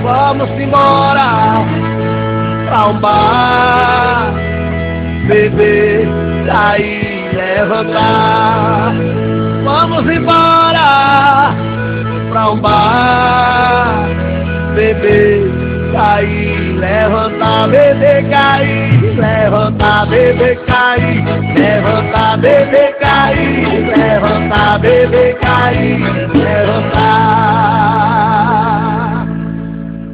Vamos embora pra um bar, beber, sair, levantar. Vamos embora pra um bar, beber, cair, levantar, beber, cair, levantar, beber, cair, levantar, beber, cair, levantar, beber, cair, levantar.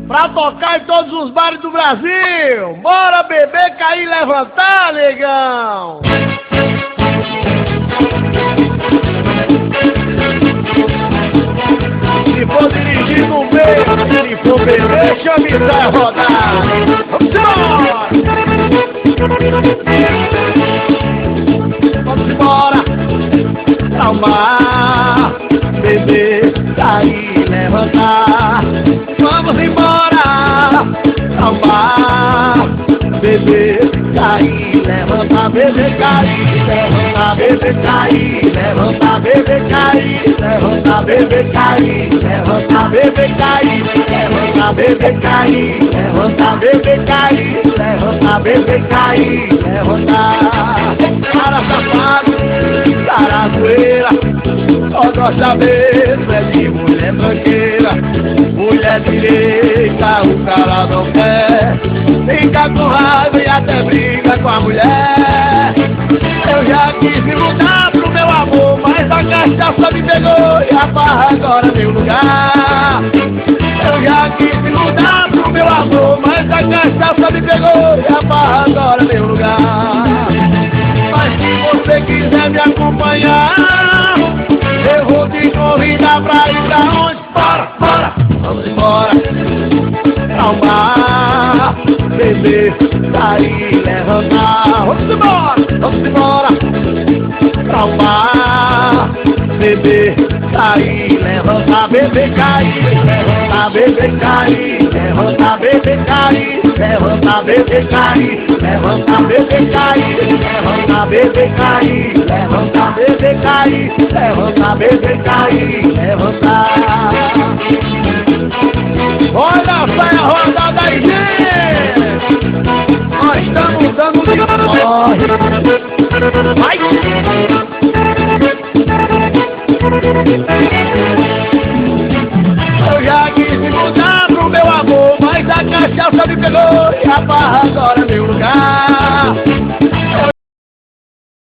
Pra tocar em todos os bares do Brasil, bora beber, cair, levantar, negão. Se for dirigir no meio, se for beber, chame pra rodar. Vamos embora! Pra um bar, beber, sair, levantar. Vamos embora! Pra um bar, beber, cair, levantar, beber, cair, levantar, beber, cair, levantar, beber, cair, levantar, beber, cair, levantar, beber, cair, levantar, beber, cair, levantar, beber, cair, levantar, beber, cair, levantar. Para safado, para a zoeira, só gosta mesmo é de mulher tranqueira. Mulher direita, o cara não quer. Fica com raiva e até briga com a mulher. Eu já quis me mudar pro meu amor, mas a cachaça me pegou e a farra agora é meu lugar. Eu já quis me mudar pro meu amor, mas a cachaça me pegou e a farra agora é meu lugar. Mas se você quiser me acompanhar, eu vou te convidar pra ir pra onde? Bora, bora, vamos embora. Pra um bar, beber, sair, levantar. Vamos embora, vamos embora. Pra um bar, beber, sair, levantar, beber, cair, levantar, beber, cair, levantar, beber, cair, levantar, beber, cair, levantar, beber, cair, levantar, beber, cair, levantar, beber, cair, levantar, beber, cair, levantar. Olha, sai a rodada aí, gente! Nós estamos dando de corre. Vai! Eu já quis me mudar pro meu amor, mas a cachaça me pegou e a barra agora